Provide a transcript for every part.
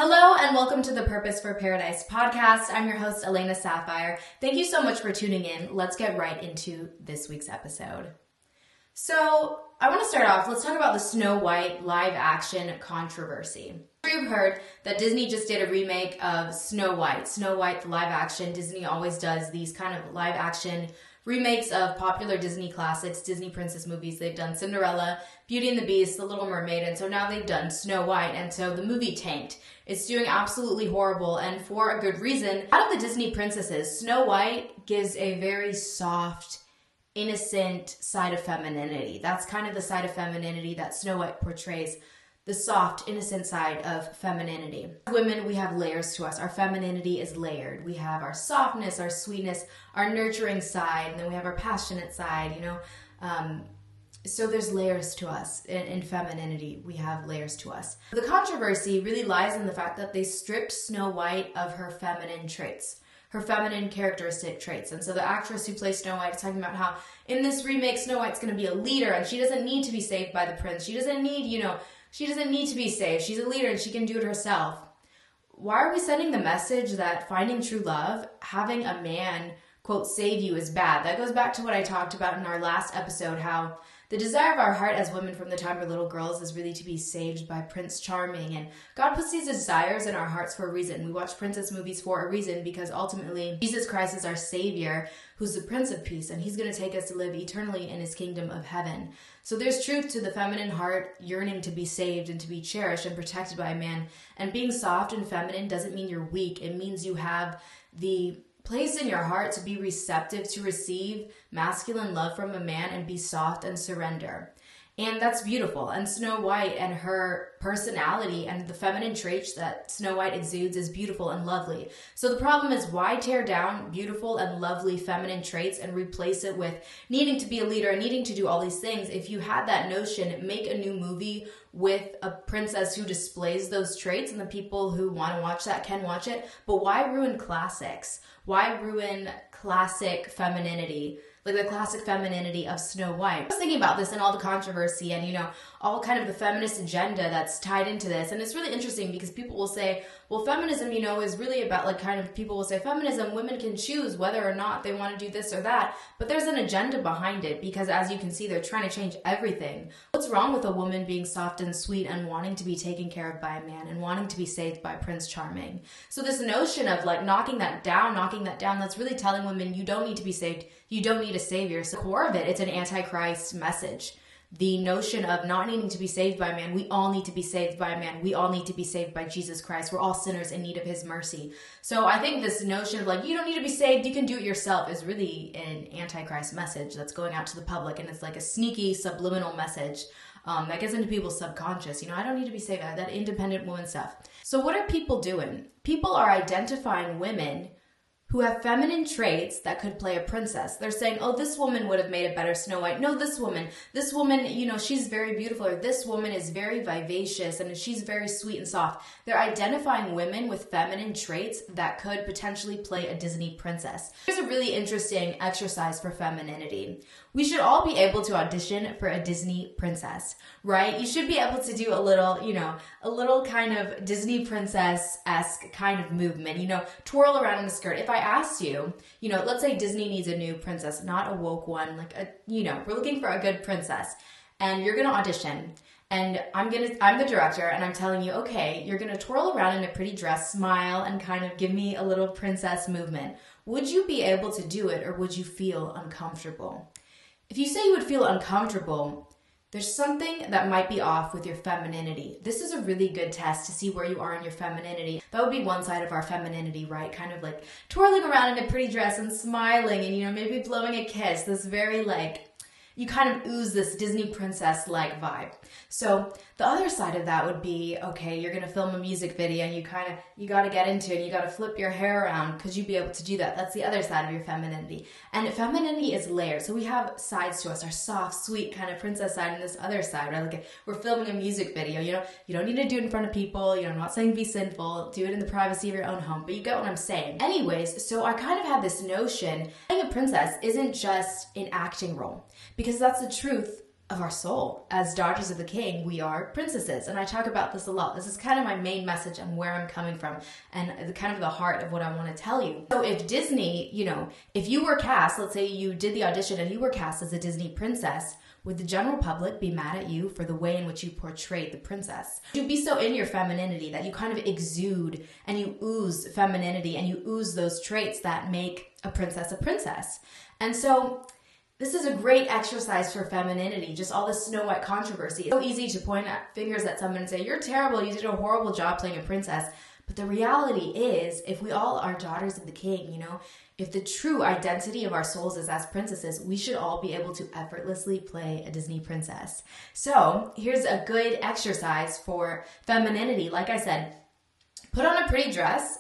Hello and welcome to the Purpose for Paradise podcast. I'm your host, Elena Sapphire. Thank you so much for tuning in. Let's get right into this week's episode. So I want to start off, let's talk about the Snow White live action controversy. You've heard that Disney just did a remake of Snow White. Snow White, the live action. Disney always does these kind of live action remakes of popular Disney classics, Disney princess movies. They've done Cinderella, Beauty and the Beast, The Little Mermaid, and so now they've done Snow White, and so the movie tanked. It's doing absolutely horrible, and for a good reason. Out of the Disney princesses, Snow White gives a very soft, innocent side of femininity. That's kind of the side of femininity that Snow White portrays. The soft, innocent side of femininity. Women, we have layers to us. Our femininity is layered. We have our softness, our sweetness, our nurturing side, and then we have our passionate side, So there's layers to us. In femininity, we have layers to us. The controversy really lies in the fact that they stripped Snow White of her feminine traits, her feminine characteristic traits. And so the actress who plays Snow White is talking about how in this remake, Snow White's going to be a leader and she doesn't need to be saved by the prince. She doesn't need, she doesn't need to be saved. She's a leader and she can do it herself. Why are we sending the message that finding true love, having a man, quote, save you is bad? That goes back to what I talked about in our last episode, how the desire of our heart as women from the time we're little girls is really to be saved by Prince Charming. And God puts these desires in our hearts for a reason. We watch princess movies for a reason because ultimately Jesus Christ is our Savior, who's the Prince of Peace, and he's going to take us to live eternally in his kingdom of heaven. So there's truth to the feminine heart yearning to be saved and to be cherished and protected by a man. And being soft and feminine doesn't mean you're weak. It means you have the place in your heart to be receptive to receive masculine love from a man and be soft and surrender. And that's beautiful. And Snow White and her personality and the feminine traits that Snow White exudes is beautiful and lovely. So the problem is, why tear down beautiful and lovely feminine traits and replace it with needing to be a leader and needing to do all these things? If you had that notion, make a new movie with a princess who displays those traits, and the people who want to watch that can watch it. But why ruin classics? Why ruin classic femininity? Like the classic femininity of Snow White. I was thinking about this and all the controversy and, all kind of the feminist agenda that's tied into this. And it's really interesting because people will say, well, feminism, is really about people will say feminism, women can choose whether or not they want to do this or that. But there's an agenda behind it because, as you can see, they're trying to change everything. What's wrong with a woman being soft and sweet and wanting to be taken care of by a man and wanting to be saved by Prince Charming? So this notion of knocking that down, that's really telling women you don't need to be saved. You don't need a savior. So the core of it, it's an antichrist message. The notion of not needing to be saved by a man. We all need to be saved by a man. We all need to be saved by Jesus Christ. We're all sinners in need of his mercy. So I think this notion of you don't need to be saved, you can do it yourself, is really an antichrist message that's going out to the public. And it's like a sneaky subliminal message that gets into people's subconscious. I don't need to be saved. That independent woman stuff. So what are people doing? People are identifying women who have feminine traits that could play a princess. They're saying, oh, this woman would have made a better Snow White. No, this woman, she's very beautiful. Or this woman is very vivacious and she's very sweet and soft. They're identifying women with feminine traits that could potentially play a Disney princess. Here's a really interesting exercise for femininity. We should all be able to audition for a Disney princess, right? You should be able to do a little kind of Disney princess-esque kind of movement, twirl around in the skirt. If I asked you, let's say Disney needs a new princess, not a woke one, we're looking for a good princess, and you're going to audition, and I'm the director, and I'm telling you, okay, you're going to twirl around in a pretty dress, smile, and kind of give me a little princess movement. Would you be able to do it, or would you feel uncomfortable? If you say you would feel uncomfortable, there's something that might be off with your femininity. This is a really good test to see where you are in your femininity. That would be one side of our femininity, right? Kind of twirling around in a pretty dress and smiling and, maybe blowing a kiss. This very you kind of ooze this Disney princess-like vibe. So the other side of that would be, okay, you're going to film a music video and you got to get into it and you got to flip your hair around. Could you be able to do that? That's the other side of your femininity. And femininity is layered. So we have sides to us, our soft, sweet kind of princess side and this other side, right? We're filming a music video, you don't need to do it in front of people. I'm not saying be sinful, do it in the privacy of your own home, but you get what I'm saying. Anyways, so I kind of had this notion, playing a princess isn't just an acting role, because that's the truth of our soul. As daughters of the King, we are princesses. And I talk about this a lot. This is kind of my main message and where I'm coming from and the kind of the heart of what I want to tell you. So if Disney, if you were cast, let's say you did the audition and you were cast as a Disney princess, would the general public be mad at you for the way in which you portrayed the princess? You'd be so in your femininity that you kind of exude and you ooze femininity and you ooze those traits that make a princess a princess. And so this is a great exercise for femininity, just all this Snow White controversy. It's so easy to point at fingers at someone and say, you're terrible, you did a horrible job playing a princess. But the reality is, if we all are daughters of the King, if the true identity of our souls is as princesses, we should all be able to effortlessly play a Disney princess. So here's a good exercise for femininity. Like I said, put on a pretty dress.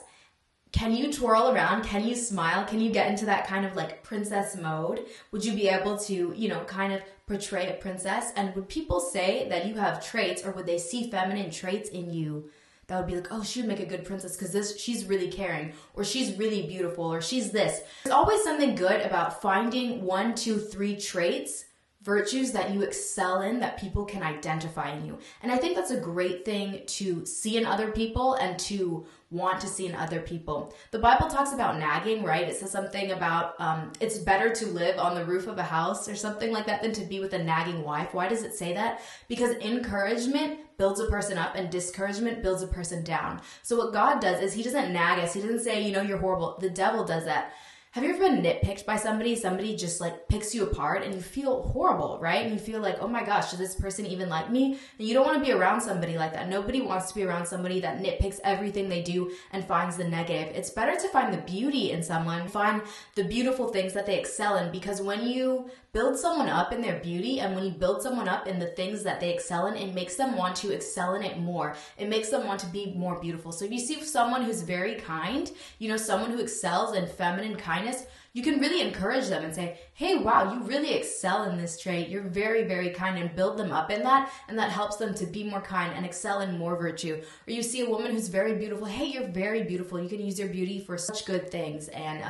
Can you twirl around? Can you smile? Can you get into that kind of like princess mode? Would you be able to, kind of portray a princess? And would people say that you have traits, or would they see feminine traits in you that would be like, oh, she would make a good princess because she's really caring, or she's really beautiful, or she's this. There's always something good about finding 1, 2, 3 traits, virtues that you excel in that people can identify in you. And I think that's a great thing to see in other people and to want to see in other people. The Bible talks about nagging, right? It says something about it's better to live on the roof of a house or something like that than to be with a nagging wife. Why does it say that? Because encouragement builds a person up and discouragement builds a person down. So what God does is he doesn't nag us. He doesn't say, you're horrible. The devil does that. Have you ever been nitpicked by somebody? Somebody just like picks you apart and you feel horrible, right? And you feel like, oh my gosh, does this person even like me? And you don't want to be around somebody like that. Nobody wants to be around somebody that nitpicks everything they do and finds the negative. It's better to find the beauty in someone, find the beautiful things that they excel in, because when you build someone up in their beauty and when you build someone up in the things that they excel in, it makes them want to excel in it more. It makes them want to be more beautiful. So if you see someone who's very kind, someone who excels in feminine kindness, you can really encourage them and say, hey, wow, you really excel in this trait. You're very, very kind, and build them up in that. And that helps them to be more kind and excel in more virtue. Or you see a woman who's very beautiful. Hey, you're very beautiful. You can use your beauty for such good things. And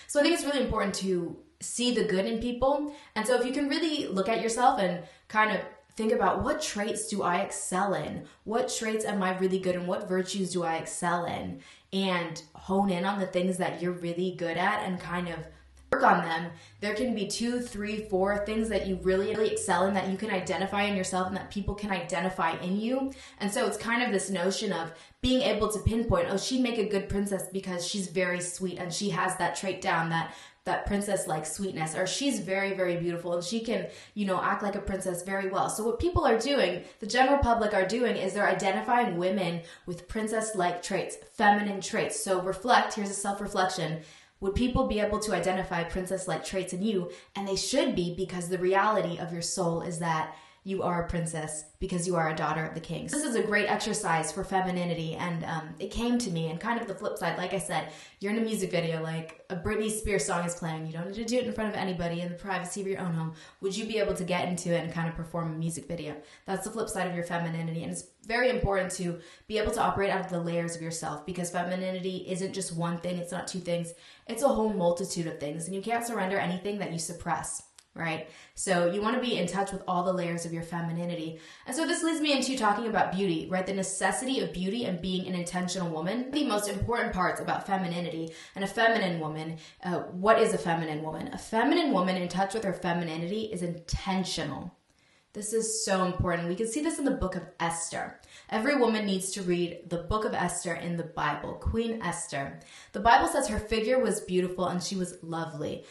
so I think it's really important to see the good in people. And so if you can really look at yourself and kind of think about, what traits do I excel in? What traits am I really good in? What virtues do I excel in? And hone in on the things that you're really good at and kind of work on them. There can be 2, 3, 4 things that you really, really excel in that you can identify in yourself and that people can identify in you. And so it's kind of this notion of being able to pinpoint, oh, she'd make a good princess because she's very sweet and she has that trait down, that princess-like sweetness, or she's very, very beautiful and she can, act like a princess very well. So what people are doing, the general public are doing, is they're identifying women with princess-like traits, feminine traits. So here's a self-reflection. Would people be able to identify princess-like traits in you? And they should be, because the reality of your soul is that you are a princess because you are a daughter of the King. So this is a great exercise for femininity, and it came to me. And kind of the flip side, like I said, you're in a music video, like a Britney Spears song is playing. You don't need to do it in front of anybody, in the privacy of your own home. Would you be able to get into it and kind of perform a music video? That's the flip side of your femininity, and it's very important to be able to operate out of the layers of yourself, because femininity isn't just one thing, it's not 2 things, it's a whole multitude of things, and you can't surrender anything that you suppress. Right? So you want to be in touch with all the layers of your femininity. And so this leads me into talking about beauty, right? The necessity of beauty and being an intentional woman. The most important parts about femininity and a feminine woman. What is a feminine woman? A feminine woman in touch with her femininity is intentional. This is so important. We can see this in the book of Esther. Every woman needs to read the book of Esther in the Bible, Queen Esther. The Bible says her figure was beautiful and she was lovely.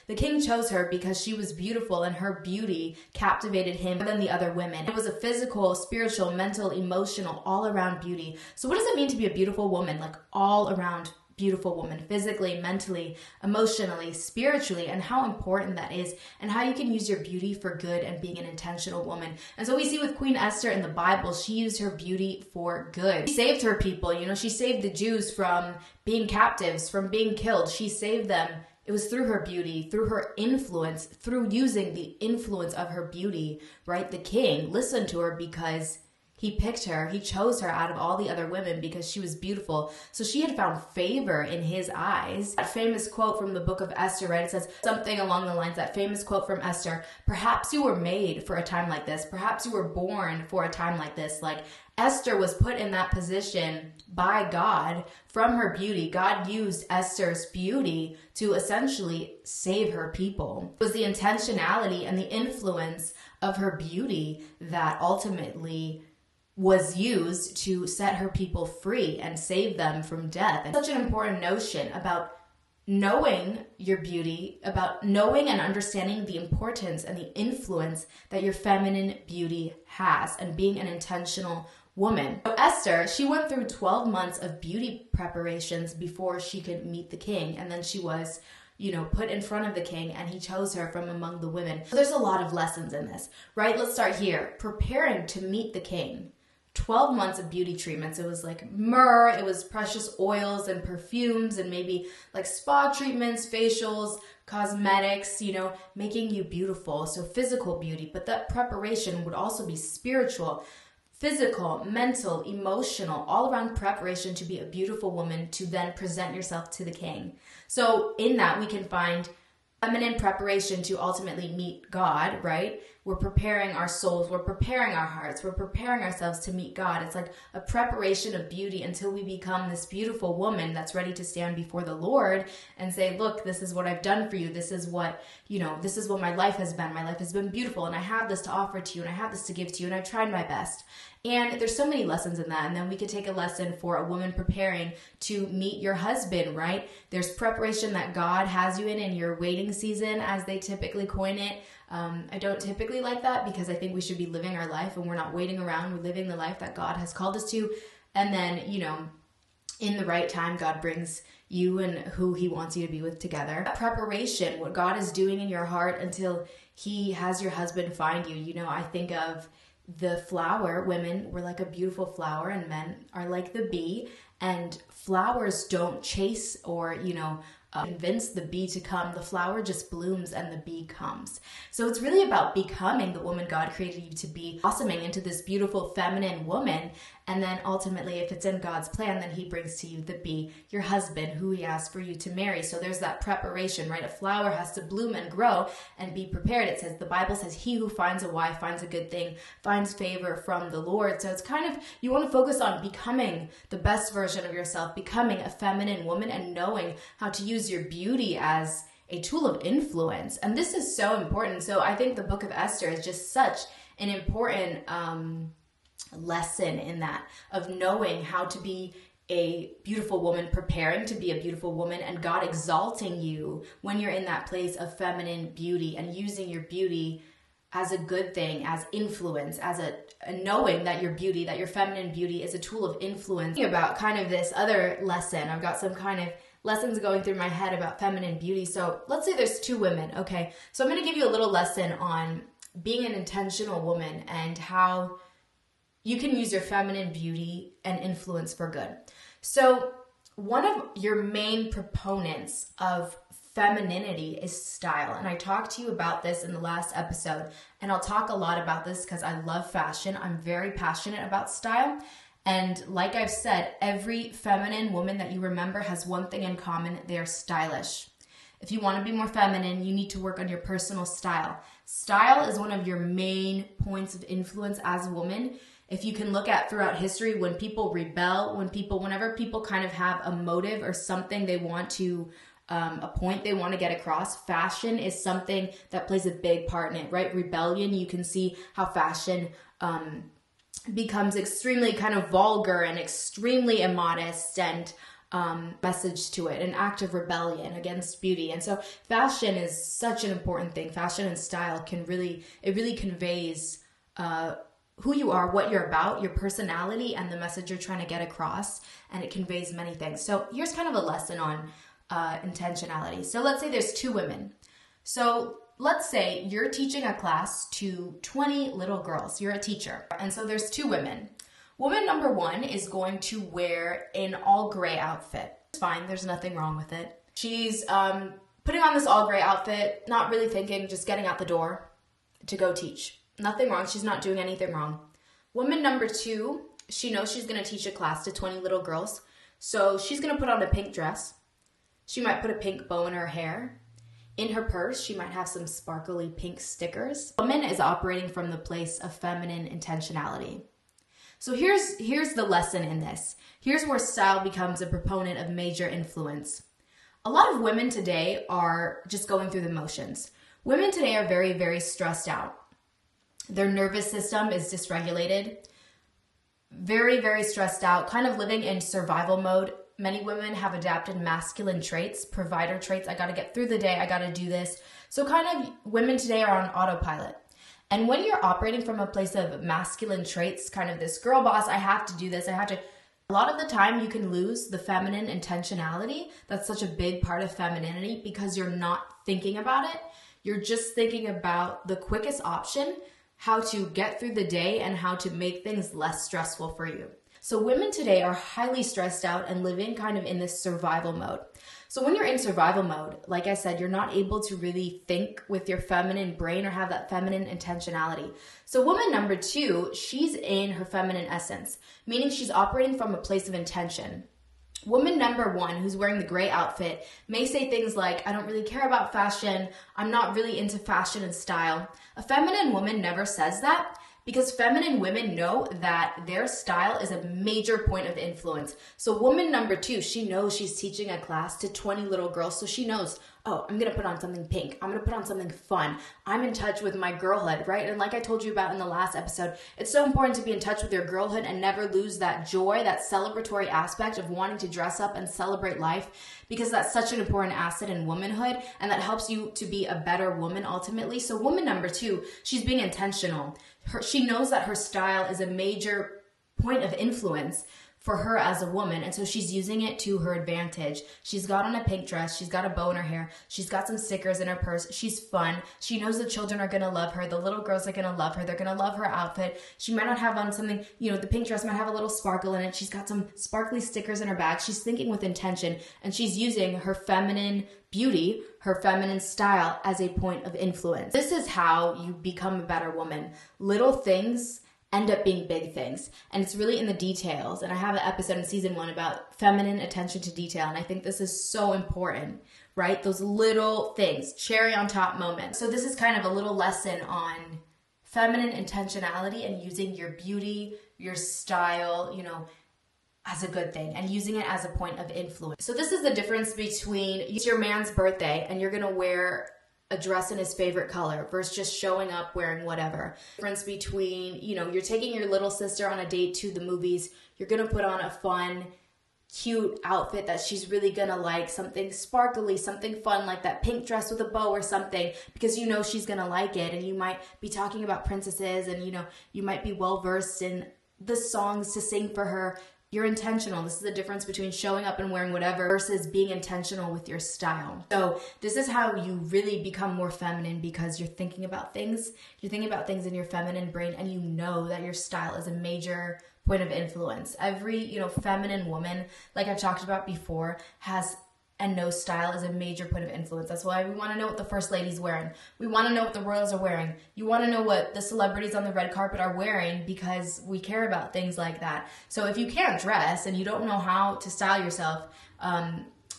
The king chose her because she was beautiful and her beauty captivated him more than the other women. It was a physical, spiritual, mental, emotional, all-around beauty. So what does it mean to be a beautiful woman? Like all-around beautiful woman, physically, mentally, emotionally, spiritually, and how important that is, and how you can use your beauty for good and being an intentional woman. And so we see with Queen Esther in the Bible, she used her beauty for good. She saved her people, she saved the Jews from being captives, from being killed. She saved them. It was through her beauty, through her influence, through using the influence of her beauty, right? The king listened to her because He picked her, he chose her out of all the other women because she was beautiful. So she had found favor in his eyes. That famous quote from the book of Esther, right? It says something along the lines, that famous quote from Esther, perhaps you were made for a time like this. Perhaps you were born for a time like this. Like Esther was put in that position by God from her beauty. God used Esther's beauty to essentially save her people. It was the intentionality and the influence of her beauty that ultimately was used to set her people free and save them from death. And such an important notion about knowing your beauty, about knowing and understanding the importance and the influence that your feminine beauty has, and being an intentional woman. So Esther, she went through 12 months of beauty preparations before she could meet the king, and then she was put in front of the king, and he chose her from among the women. So there's a lot of lessons in this, right? Let's start here. Preparing to meet the king. 12 months of beauty treatments. It was like myrrh, it was precious oils and perfumes, and maybe like spa treatments, facials, cosmetics, making you beautiful. So physical beauty, but that preparation would also be spiritual, physical, mental, emotional, all around preparation to be a beautiful woman, to then present yourself to the king. So in that we can find feminine preparation to ultimately meet God, right? We're preparing our souls, we're preparing our hearts, we're preparing ourselves to meet God. It's like a preparation of beauty until we become this beautiful woman that's ready to stand before the Lord and say, look, this is what I've done for you. This is what, this is what my life has been. My life has been beautiful, and I have this to offer to you, and I have this to give to you, and I've tried my best. And there's so many lessons in that. And then we could take a lesson for a woman preparing to meet your husband, right? There's preparation that God has you in your waiting season, as they typically coin it. I don't typically like that, because I think we should be living our life and we're not waiting around. We're living the life that God has called us to. And then, in the right time, God brings you and who he wants you to be with together. That preparation, what God is doing in your heart until he has your husband find you. I think of the flower. Women were like a beautiful flower, and men are like the bee. And flowers don't chase or, convince the bee to come. The flower just blooms and the bee comes. So it's really about becoming the woman God created you to be, blossoming into this beautiful feminine woman. And then ultimately, if it's in God's plan, then he brings to you the bee, your husband, who he asked for you to marry. So there's that preparation, right? A flower has to bloom and grow and be prepared. It says, the Bible says, he who finds a wife finds a good thing, finds favor from the Lord. So it's kind of, you want to focus on becoming the best version of yourself, becoming a feminine woman, and knowing how to use your beauty as a tool of influence. And this is so important. So I think the book of Esther is just such an important lesson in that, of knowing how to be a beautiful woman, preparing to be a beautiful woman, and God exalting you when you're in that place of feminine beauty, and using your beauty as a good thing, as influence, as a knowing that your beauty, that your feminine beauty is a tool of influence. About kind of this other lesson, I've got some kind of lessons going through my head about feminine beauty. So let's say there's two women, okay? So I'm going to give you a little lesson on being an intentional woman and how you can use your feminine beauty and influence for good. So one of your main proponents of femininity is style. And I talked to you about this in the last episode, and I'll talk a lot about this because I love fashion. I'm very passionate about style. And like I've said, every feminine woman that you remember has one thing in common: they're stylish. If you want to be more feminine, you need to work on your personal style. Style is one of your main points of influence as a woman. If you can look at throughout history, when people rebel, whenever people kind of have a motive or something they want to, a point they want to get across, fashion is something that plays a big part in it, right? Rebellion, you can see how fashion becomes extremely kind of vulgar and extremely immodest, and message to it, an act of rebellion against beauty. And so fashion is such an important thing. Fashion and style really conveys who you are, what you're about, your personality, and the message you're trying to get across, and it conveys many things. So here's kind of a lesson on intentionality. So let's say there's two women. So let's say you're teaching a class to 20 little girls. You're a teacher. And so there's two women. Woman number one is going to wear an all gray outfit. It's fine. There's nothing wrong with it. She's putting on this all gray outfit, not really thinking, just getting out the door to go teach. Nothing wrong. She's not doing anything wrong. Woman number 2, she knows she's going to teach a class to 20 little girls. So she's going to put on a pink dress. She might put a pink bow in her hair. In her purse, she might have some sparkly pink stickers. Woman is operating from the place of feminine intentionality. So here's the lesson in this. Here's where style becomes a proponent of major influence. A lot of women today are just going through the motions. Women today are very, very stressed out. Their nervous system is dysregulated. Very, very stressed out, kind of living in survival mode. Many women have adapted masculine traits, provider traits. I got to get through the day. I got to do this. So kind of women today are on autopilot. And when you're operating from a place of masculine traits, kind of this girl boss, I have to do this, a lot of the time you can lose the feminine intentionality. That's such a big part of femininity because you're not thinking about it. You're just thinking about the quickest option, how to get through the day and how to make things less stressful for you. So women today are highly stressed out and living kind of in this survival mode. So when you're in survival mode, like I said, you're not able to really think with your feminine brain or have that feminine intentionality. So woman number 2, she's in her feminine essence, meaning she's operating from a place of intention. Woman number 1, who's wearing the gray outfit, may say things like, I don't really care about fashion. I'm not really into fashion and style. A feminine woman never says that because feminine women know that their style is a major point of influence. So woman number 2, she knows she's teaching a class to 20 little girls. So she knows, oh, I'm going to put on something pink. I'm going to put on something fun. I'm in touch with my girlhood, right? And like I told you about in the last episode, it's so important to be in touch with your girlhood and never lose that joy, that celebratory aspect of wanting to dress up and celebrate life, because that's such an important asset in womanhood and that helps you to be a better woman ultimately. So woman number 2, she's being intentional. She knows that her style is a major point of influence for her as a woman, and so she's using it to her advantage. She's got on a pink dress, she's got a bow in her hair, she's got some stickers in her purse, she's fun, she knows the children are gonna love her, the little girls are gonna love her, they're gonna love her outfit. She might not have on something, the pink dress might have a little sparkle in it, she's got some sparkly stickers in her bag, she's thinking with intention, and she's using her feminine beauty, her feminine style as a point of influence. This is how you become a better woman. Little things end up being big things, and it's really in the details. And I have an episode in season 1 about feminine attention to detail, and I think this is so important, right? Those little things, cherry on top moments. So this is kind of a little lesson on feminine intentionality and using your beauty, your style, as a good thing and using it as a point of influence. So this is the difference between it's your man's birthday and you're gonna wear a dress in his favorite color versus just showing up wearing whatever. Difference between, you're taking your little sister on a date to the movies, you're gonna put on a fun, cute outfit that she's really gonna like, something sparkly, something fun like that pink dress with a bow or something, because she's gonna like it, and you might be talking about princesses and you might be well versed in the songs to sing for her. You're intentional. This is the difference between showing up and wearing whatever versus being intentional with your style. So this is how you really become more feminine, because you're thinking about things. You're thinking about things in your feminine brain, and you know that your style is a major point of influence. Every, feminine woman, like I've talked about before, has and knows style is a major point of influence. That's why we want to know what the first lady's wearing. We want to know what the royals are wearing. You want to know what the celebrities on the red carpet are wearing, because we care about things like that. So if you can't dress and you don't know how to style yourself,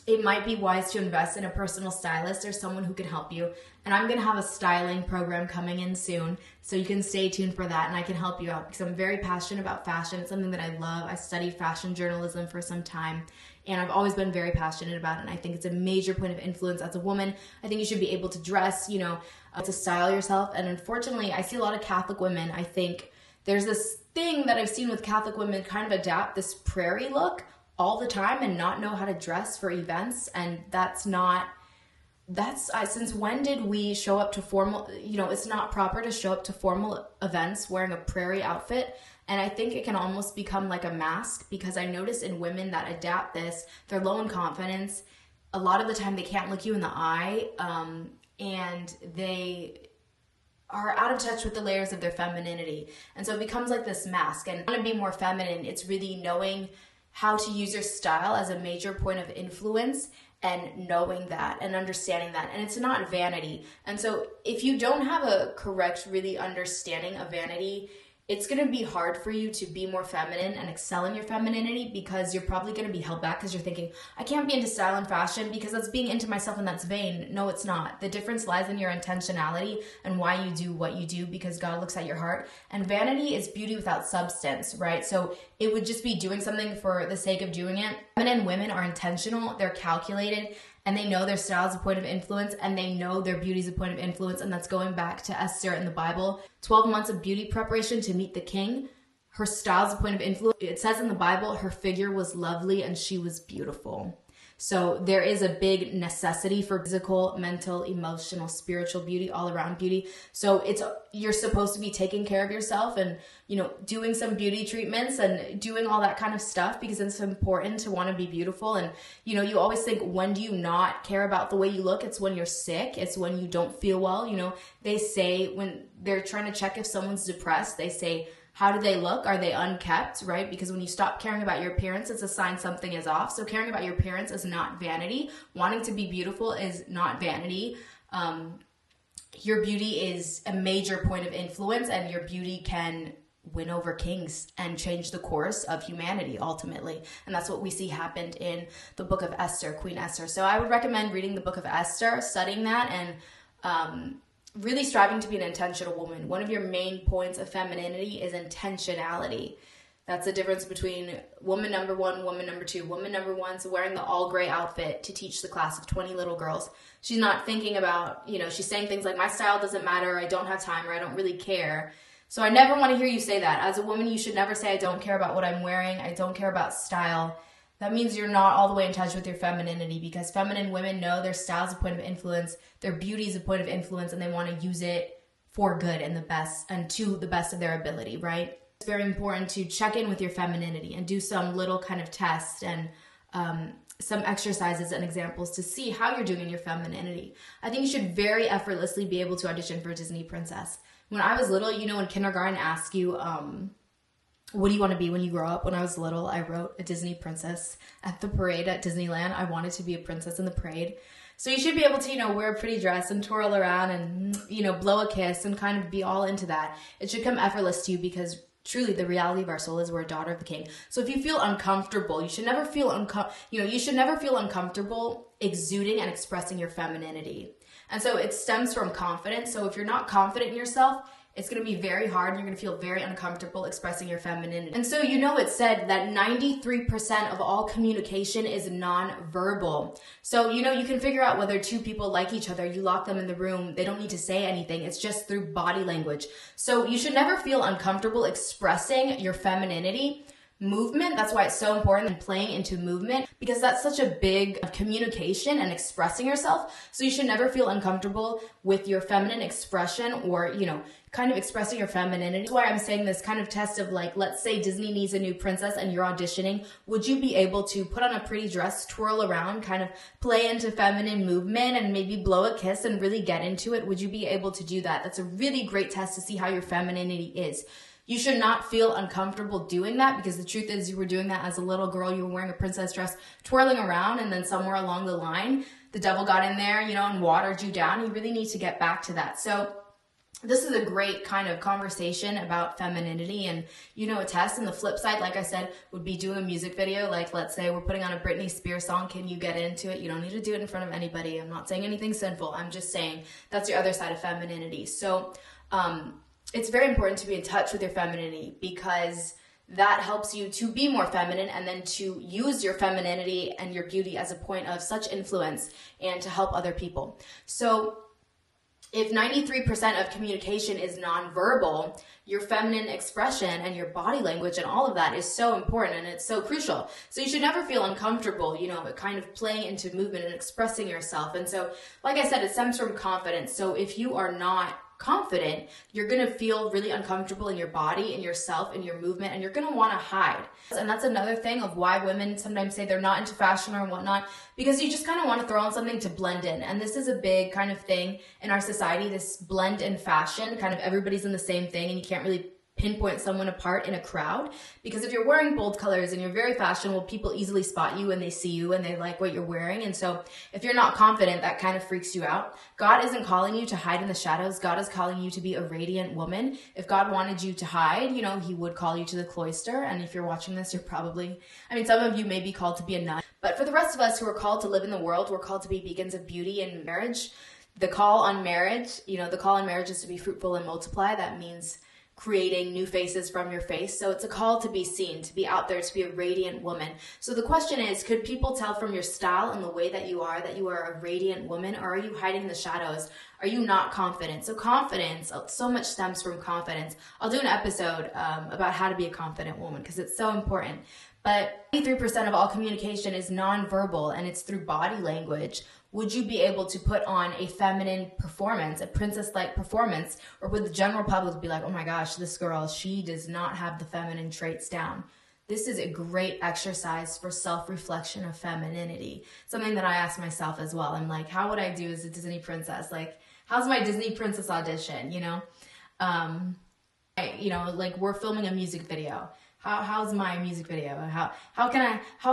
it might be wise to invest in a personal stylist or someone who can help you. And I'm going to have a styling program coming in soon, so you can stay tuned for that, and I can help you out because I'm very passionate about fashion. It's something that I love. I studied fashion journalism for some time, and I've always been very passionate about it, and I think it's a major point of influence as a woman. I think you should be able to dress, to style yourself. And unfortunately, I see a lot of Catholic women. I think there's this thing that I've seen with Catholic women kind of adapt this prairie look all the time and not know how to dress for events. And since when did we show up to formal, it's not proper to show up to formal events wearing a prairie outfit. And I think it can almost become like a mask, because I notice in women that adapt this, they're low in confidence. A lot of the time they can't look you in the eye, and they are out of touch with the layers of their femininity. And so it becomes like this mask. And to be more feminine, it's really knowing how to use your style as a major point of influence, and knowing that and understanding that. And it's not vanity. And so if you don't have a correct, really understanding of vanity, it's going to be hard for you to be more feminine and excel in your femininity, because you're probably going to be held back because you're thinking, I can't be into style and fashion because that's being into myself and that's vain. No, it's not. The difference lies in your intentionality and why you do what you do, because God looks at your heart. And vanity is beauty without substance, right? So it would just be doing something for the sake of doing it. Feminine women are intentional, they're calculated, and they know their style is a point of influence, and they know their beauty is a point of influence. And that's going back to Esther in the Bible. 12 months of beauty preparation to meet the king. Her style is a point of influence. It says in the Bible, her figure was lovely and she was beautiful. So there is a big necessity for physical, mental, emotional, spiritual beauty, all around beauty. So you're supposed to be taking care of yourself and, doing some beauty treatments and doing all that kind of stuff, because it's important to want to be beautiful. And, you always think, when do you not care about the way you look? It's when you're sick. It's when you don't feel well. They say when they're trying to check if someone's depressed, they say, how do they look? Are they unkept, right? Because when you stop caring about your appearance, it's a sign something is off. So caring about your appearance is not vanity. Wanting to be beautiful is not vanity. Your beauty is a major point of influence, and your beauty can win over kings and change the course of humanity ultimately. And that's what we see happened in the book of Esther, Queen Esther. So I would recommend reading the book of Esther, studying that, and really striving to be an intentional woman. One of your main points of femininity is intentionality. That's the difference between woman number one, woman number two. Woman number one's wearing the all gray outfit to teach the class of 20 little girls. She's not thinking about, she's saying things like, my style doesn't matter, I don't have time, or I don't really care. So I never want to hear you say that. As a woman, you should never say, I don't care about what I'm wearing, I don't care about style. That means you're not all the way in touch with your femininity, because feminine women know their style is a point of influence, their beauty is a point of influence, and they want to use it for good and to the best of their ability, right? It's very important to check in with your femininity and do some little kind of test and some exercises and examples to see how you're doing in your femininity. I think you should very effortlessly be able to audition for a Disney princess. When I was little, in kindergarten ask you, what do you want to be when you grow up? When I was little, I wrote a Disney princess at the parade at Disneyland. I wanted to be a princess in the parade. So you should be able to, wear a pretty dress and twirl around and, blow a kiss and kind of be all into that. It should come effortless to you, because truly the reality of our soul is we're a daughter of the king. So if you feel uncomfortable, you should never feel uncomfortable exuding and expressing your femininity. And so it stems from confidence. So if you're not confident in yourself, it's going to be very hard, and you're going to feel very uncomfortable expressing your femininity. And so, it's said that 93% of all communication is nonverbal. So, you can figure out whether two people like each other. You lock them in the room. They don't need to say anything. It's just through body language. So you should never feel uncomfortable expressing your femininity. Movement, that's why it's so important, and playing into movement, because that's such a big communication and expressing yourself. So you should never feel uncomfortable with your feminine expression, or, kind of expressing your femininity. That's why I'm saying this kind of test of, like, let's say Disney needs a new princess and you're auditioning. Would you be able to put on a pretty dress, twirl around, kind of play into feminine movement, and maybe blow a kiss and really get into it? Would you be able to do that? That's a really great test to see how your femininity is. You should not feel uncomfortable doing that, because the truth is you were doing that as a little girl. You were wearing a princess dress, twirling around, and then somewhere along the line, the devil got in there, and watered you down. You really need to get back to that. So this is a great kind of conversation about femininity and, a test. And the flip side, like I said, would be doing a music video. Like, let's say we're putting on a Britney Spears song. Can you get into it? You don't need to do it in front of anybody. I'm not saying anything sinful. I'm just saying that's your other side of femininity. So, it's very important to be in touch with your femininity, because that helps you to be more feminine, and then to use your femininity and your beauty as a point of such influence and to help other people. So if 93% of communication is nonverbal, your feminine expression and your body language and all of that is so important, and it's so crucial. So you should never feel uncomfortable, kind of playing into movement and expressing yourself. And so, like I said, it stems from confidence. So if you are not confident, you're going to feel really uncomfortable in your body, in yourself, in your movement, and you're going to want to hide. And that's another thing of why women sometimes say they're not into fashion or whatnot, because you just kind of want to throw on something to blend in. And this is a big kind of thing in our society, this blend in fashion, kind of everybody's in the same thing, and you can't really pinpoint someone apart in a crowd, because if you're wearing bold colors and you're very fashionable, people easily spot you and they see you and they like what you're wearing. And so if you're not confident, that kind of freaks you out. God isn't calling you to hide in the shadows. God is calling you to be a radiant woman. If God wanted you to hide, he would call you to the cloister. And if you're watching this, you're probably, some of you may be called to be a nun. But for the rest of us who are called to live in the world, we're called to be beacons of beauty in marriage. The call on marriage is to be fruitful and multiply. That means creating new faces from your face. So it's a call to be seen, to be out there, to be a radiant woman. So the question is, could people tell from your style and the way that you are a radiant woman, or are you hiding in the shadows? Are you not confident? So confidence, so much stems from confidence. I'll do an episode about how to be a confident woman because it's so important. But 83% of all communication is nonverbal, and it's through body language. Would you be able to put on a feminine performance, a princess-like performance, or would the general public be like, oh my gosh, this girl, she does not have the feminine traits down? This is a great exercise for self-reflection of femininity. Something that I ask myself as well. I'm like, how would I do as a Disney princess? Like, how's my Disney princess audition, we're filming a music video. How's my music video? How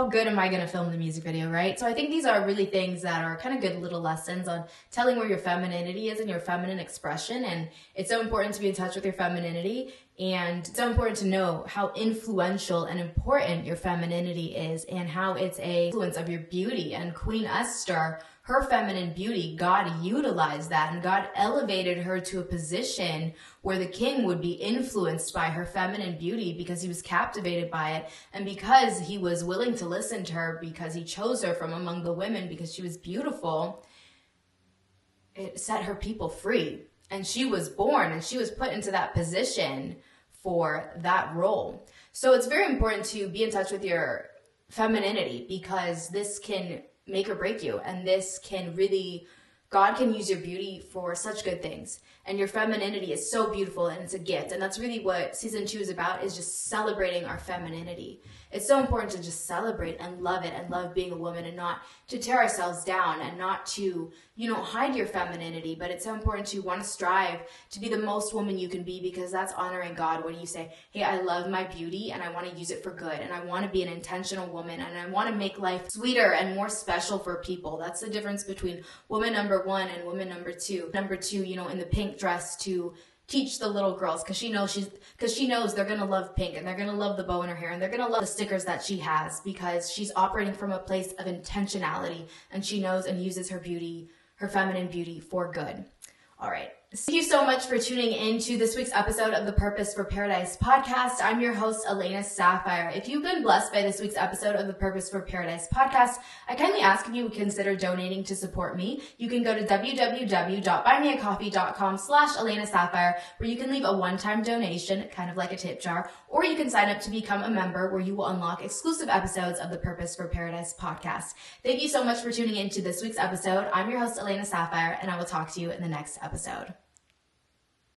good am I going to film the music video, right? So I think these are really things that are kind of good little lessons on telling where your femininity is and your feminine expression. And it's so important to be in touch with your femininity. And it's so important to know how influential and important your femininity is and how it's a influence of your beauty. And Queen Esther, her feminine beauty, God utilized that, and God elevated her to a position where the king would be influenced by her feminine beauty because he was captivated by it, and because he was willing to listen to her, because he chose her from among the women because she was beautiful. It set her people free, and she was born and she was put into that position for that role. So it's very important to be in touch with your femininity, because this can make or break you. And this can really, God can use your beauty for such good things. And your femininity is so beautiful, and it's a gift. And that's really what season 2 is about, is just celebrating our femininity. It's so important to just celebrate and love it, and love being a woman, and not to tear ourselves down, and not to, hide your femininity. But it's so important to want to strive to be the most woman you can be, because that's honoring God when you say, hey, I love my beauty and I want to use it for good, and I want to be an intentional woman, and I want to make life sweeter and more special for people. That's the difference between woman number 1 and woman number 2. Number 2, in the pink dress, to teach the little girls, because she knows they're going to love pink, and they're going to love the bow in her hair, and they're going to love the stickers that she has, because she's operating from a place of intentionality, and she knows and uses her beauty, her feminine beauty, for good. All right. Thank you so much for tuning in to this week's episode of the Purpose for Paradise podcast. I'm your host, Elena Sapphire. If you've been blessed by this week's episode of the Purpose for Paradise podcast, I kindly ask if you would consider donating to support me. You can go to www.buymeacoffee.com/Elena Sapphire, where you can leave a one-time donation, kind of like a tip jar, or you can sign up to become a member, where you will unlock exclusive episodes of the Purpose for Paradise podcast. Thank you so much for tuning in to this week's episode. I'm your host, Elena Sapphire, and I will talk to you in the next episode.